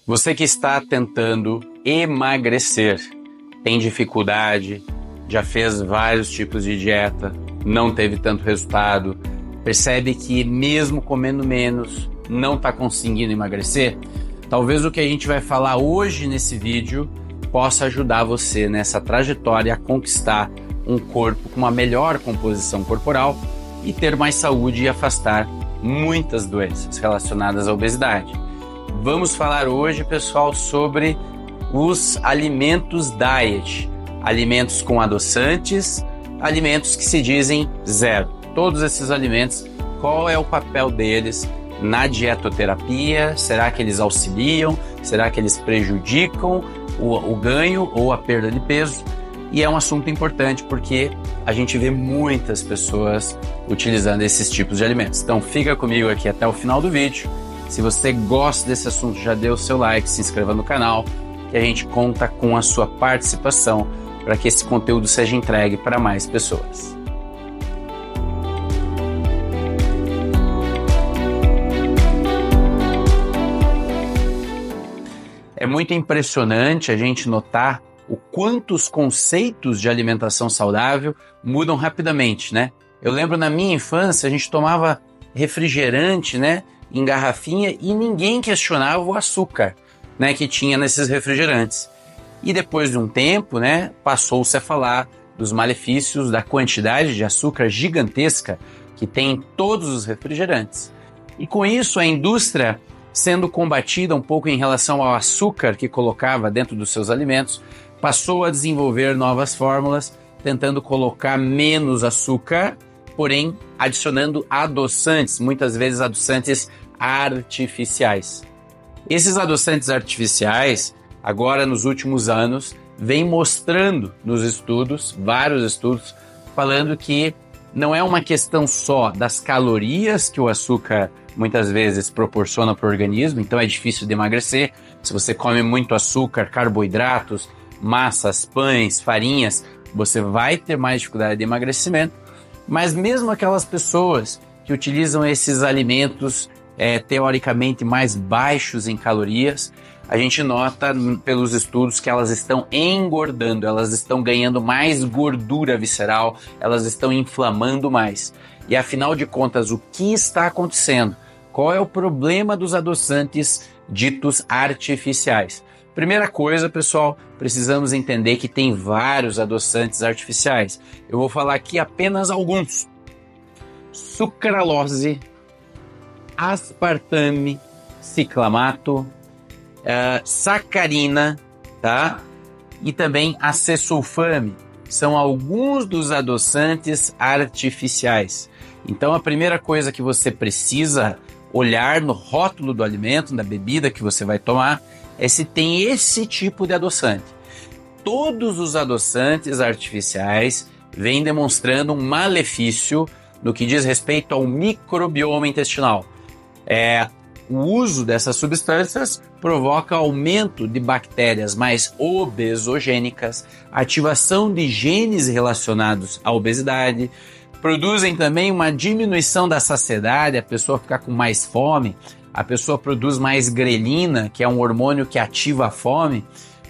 Você que está tentando emagrecer, tem dificuldade, já fez vários tipos de dieta, não teve tanto resultado, percebe que mesmo comendo menos, não está conseguindo emagrecer? Talvez o que a gente vai falar hoje nesse vídeo possa ajudar você nessa trajetória a conquistar um corpo com uma melhor composição corporal e ter mais saúde e afastar muitas doenças relacionadas à obesidade. Vamos falar hoje, pessoal, sobre os alimentos diet, alimentos com adoçantes, alimentos que se dizem zero. Todos esses alimentos, qual é o papel deles na dietoterapia? Será que eles auxiliam? Será que eles prejudicam o ganho ou a perda de peso? E é um assunto importante porque a gente vê muitas pessoas utilizando esses tipos de alimentos. Então fica comigo aqui até o final do vídeo. Se você gosta desse assunto, já dê o seu like, se inscreva no canal, que a gente conta com a sua participação para que esse conteúdo seja entregue para mais pessoas. É muito impressionante a gente notar o quanto os conceitos de alimentação saudável mudam rapidamente, né? Eu lembro na minha infância a gente tomava refrigerante, né, em garrafinha e ninguém questionava o açúcar, né, que tinha nesses refrigerantes. E depois de um tempo, né, passou-se a falar dos malefícios da quantidade de açúcar gigantesca que tem em todos os refrigerantes. E com isso a indústria, sendo combatida um pouco em relação ao açúcar que colocava dentro dos seus alimentos, passou a desenvolver novas fórmulas, tentando colocar menos açúcar, porém adicionando adoçantes, muitas vezes adoçantes artificiais. Esses adoçantes artificiais, agora nos últimos anos, vêm mostrando nos estudos, vários estudos, falando que não é uma questão só das calorias que o açúcar muitas vezes proporciona para o organismo, então é difícil de emagrecer. Se você come muito açúcar, carboidratos, massas, pães, farinhas, você vai ter mais dificuldade de emagrecimento. Mas mesmo aquelas pessoas que utilizam esses alimentos teoricamente mais baixos em calorias, a gente nota pelos estudos que elas estão engordando, elas estão ganhando mais gordura visceral, elas estão inflamando mais. E afinal de contas, o que está acontecendo? Qual é o problema dos adoçantes ditos artificiais? Primeira coisa, pessoal, precisamos entender que tem vários adoçantes artificiais. Eu vou falar aqui apenas alguns. Sucralose, aspartame, ciclamato, sacarina, tá? E também acesulfame. São alguns dos adoçantes artificiais. Então a primeira coisa que você precisa olhar no rótulo do alimento, da bebida que você vai tomar, é se tem esse tipo de adoçante. Todos os adoçantes artificiais vêm demonstrando um malefício no que diz respeito ao microbioma intestinal. O uso dessas substâncias provoca aumento de bactérias mais obesogênicas, ativação de genes relacionados à obesidade, produzem também uma diminuição da saciedade, a pessoa fica com mais fome, a pessoa produz mais grelina, que é um hormônio que ativa a fome.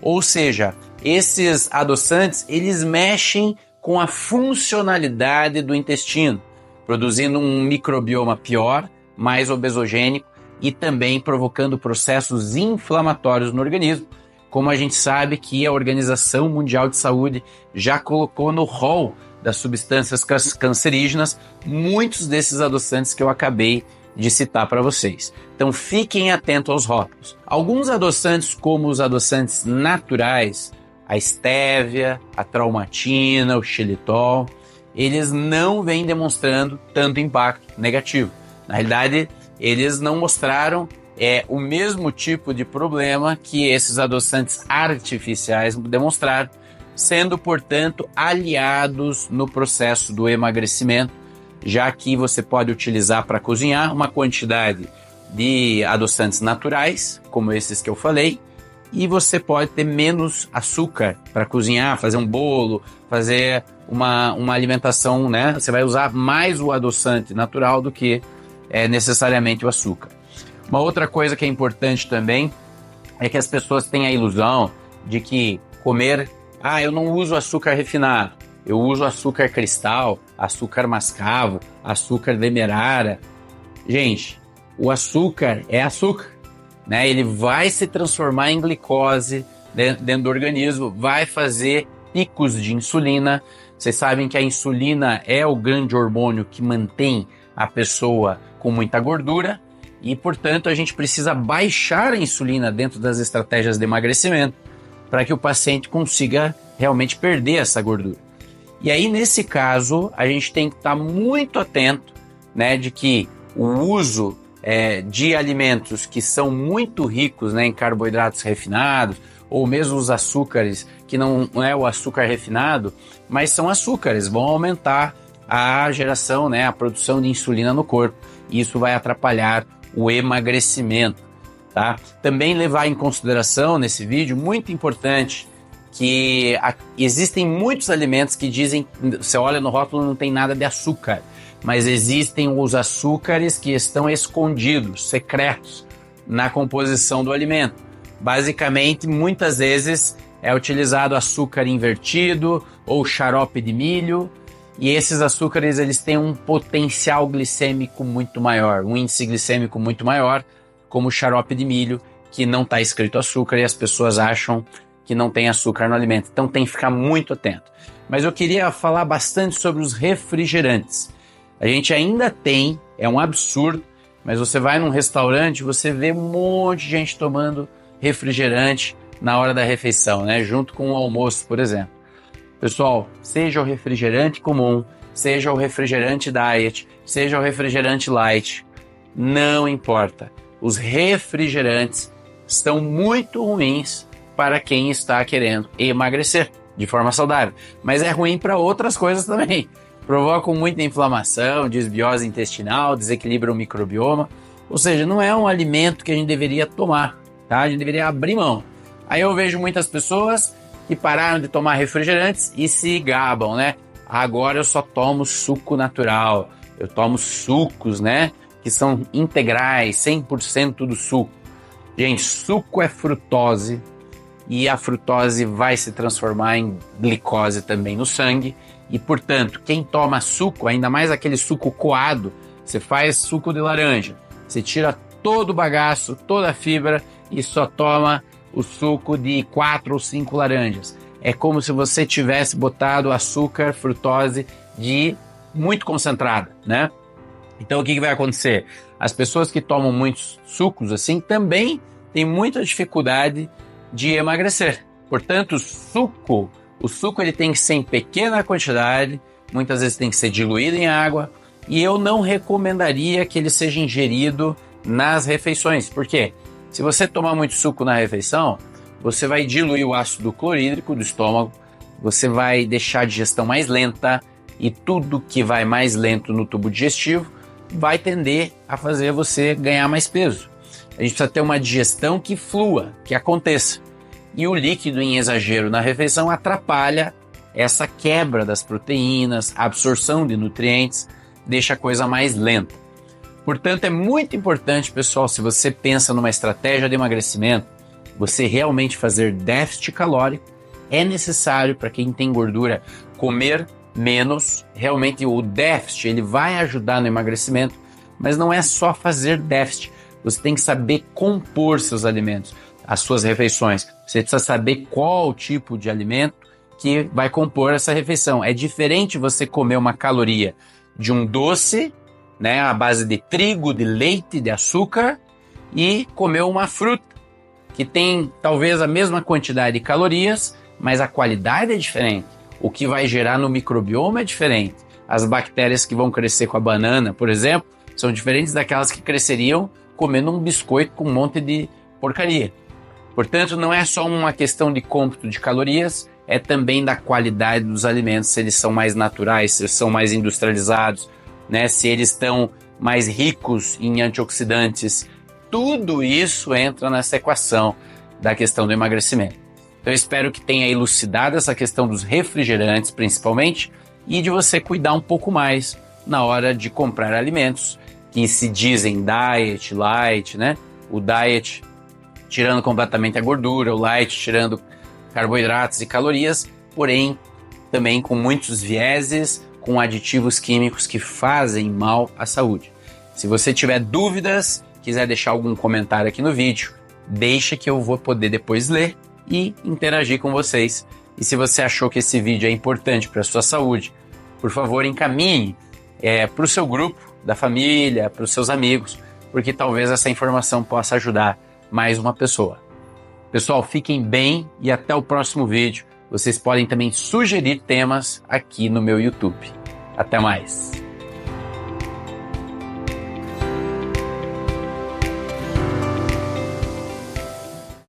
Ou seja, esses adoçantes, eles mexem com a funcionalidade do intestino, produzindo um microbioma pior, mais obesogênico e também provocando processos inflamatórios no organismo, como a gente sabe que a Organização Mundial de Saúde já colocou no rol das substâncias cancerígenas muitos desses adoçantes que eu acabei de citar para vocês. Então fiquem atentos aos rótulos. Alguns adoçantes, como os adoçantes naturais, a estévia, a traumatina, o xilitol, eles não vêm demonstrando tanto impacto negativo. Na realidade, eles não mostraram o mesmo tipo de problema que esses adoçantes artificiais demonstraram, sendo, portanto, aliados no processo do emagrecimento, já que você pode utilizar para cozinhar uma quantidade de adoçantes naturais, como esses que eu falei, e você pode ter menos açúcar para cozinhar, fazer um bolo, fazer uma alimentação, né? Você vai usar mais o adoçante natural do que necessariamente o açúcar. Uma outra coisa que é importante também é que as pessoas têm a ilusão de que comer, eu não uso açúcar refinado, eu uso açúcar cristal, açúcar mascavo, açúcar demerara. Gente, o açúcar é açúcar, né? Ele vai se transformar em glicose dentro do organismo, vai fazer picos de insulina. Vocês sabem que a insulina é o grande hormônio que mantém a pessoa com muita gordura e, portanto, a gente precisa baixar a insulina dentro das estratégias de emagrecimento para que o paciente consiga realmente perder essa gordura. E aí, nesse caso, a gente tem que estar muito atento, né, de que o uso de alimentos que são muito ricos, né, em carboidratos refinados, ou mesmo os açúcares, que não é o açúcar refinado, mas são açúcares, vão aumentar a geração, né, a produção de insulina no corpo. E isso vai atrapalhar o emagrecimento, tá? Também levar em consideração nesse vídeo, muito importante, que existem muitos alimentos que dizem, você olha no rótulo, não tem nada de açúcar, mas existem os açúcares que estão escondidos, secretos, na composição do alimento. Basicamente, muitas vezes é utilizado açúcar invertido ou xarope de milho, e esses açúcares eles têm um potencial glicêmico muito maior, um índice glicêmico muito maior, como o xarope de milho, que não está escrito açúcar e as pessoas acham que não tem açúcar no alimento. Então tem que ficar muito atento. Mas eu queria falar bastante sobre os refrigerantes. A gente ainda tem, é um absurdo, mas você vai num restaurante, você vê um monte de gente tomando refrigerante na hora da refeição, né? Junto com o almoço, por exemplo. Pessoal, seja o refrigerante comum, seja o refrigerante diet, seja o refrigerante light, não importa. Os refrigerantes estão muito ruins para quem está querendo emagrecer de forma saudável, mas é ruim para outras coisas também. Provocam muita inflamação, desbiose intestinal, desequilibra o microbioma, ou seja, não é um alimento que a gente deveria tomar, tá? A gente deveria abrir mão. Aí eu vejo muitas pessoas que pararam de tomar refrigerantes e se gabam, né? Agora eu só tomo suco natural, eu tomo sucos, né? Que são integrais, 100% do suco. Gente, suco é frutose e a frutose vai se transformar em glicose também no sangue e, portanto, quem toma suco, ainda mais aquele suco coado, você faz suco de laranja, você tira todo o bagaço, toda a fibra e só toma o suco de 4 ou 5 laranjas. É como se você tivesse botado açúcar, frutose de muito concentrada, né? Então o que vai acontecer? As pessoas que tomam muitos sucos assim também têm muita dificuldade de emagrecer. Portanto, o suco ele tem que ser em pequena quantidade, muitas vezes tem que ser diluído em água, e eu não recomendaria que ele seja ingerido nas refeições. Por quê? Se você tomar muito suco na refeição, você vai diluir o ácido clorídrico do estômago, você vai deixar a digestão mais lenta e tudo que vai mais lento no tubo digestivo vai tender a fazer você ganhar mais peso. A gente precisa ter uma digestão que flua, que aconteça. E o líquido em exagero na refeição atrapalha essa quebra das proteínas, a absorção de nutrientes, deixa a coisa mais lenta. Portanto, é muito importante, pessoal, se você pensa numa estratégia de emagrecimento, você realmente fazer déficit calórico, é necessário para quem tem gordura comer menos. Realmente o déficit ele vai ajudar no emagrecimento, mas não é só fazer déficit. Você tem que saber compor seus alimentos, as suas refeições. Você precisa saber qual tipo de alimento que vai compor essa refeição. É diferente você comer uma caloria de um doce, né, à base de trigo, de leite, de açúcar, e comer uma fruta que tem talvez a mesma quantidade de calorias, mas a qualidade é diferente. O que vai gerar no microbioma é diferente. As bactérias que vão crescer com a banana, por exemplo, são diferentes daquelas que cresceriam comendo um biscoito com um monte de porcaria. Portanto, não é só uma questão de cômputo de calorias, é também da qualidade dos alimentos, se eles são mais naturais, se eles são mais industrializados, né? Se eles estão mais ricos em antioxidantes. Tudo isso entra nessa equação da questão do emagrecimento. Então eu espero que tenha elucidado essa questão dos refrigerantes, principalmente, e de você cuidar um pouco mais na hora de comprar alimentos que se dizem diet, light, né? O diet tirando completamente a gordura, o light, tirando carboidratos e calorias, porém também com muitos vieses, com aditivos químicos que fazem mal à saúde. Se você tiver dúvidas, quiser deixar algum comentário aqui no vídeo, deixa que eu vou poder depois ler e interagir com vocês. E se você achou que esse vídeo é importante para a sua saúde, por favor, encaminhe para o seu grupo, da família, para os seus amigos, porque talvez essa informação possa ajudar mais uma pessoa. Pessoal, fiquem bem e até o próximo vídeo. Vocês podem também sugerir temas aqui no meu YouTube. Até mais!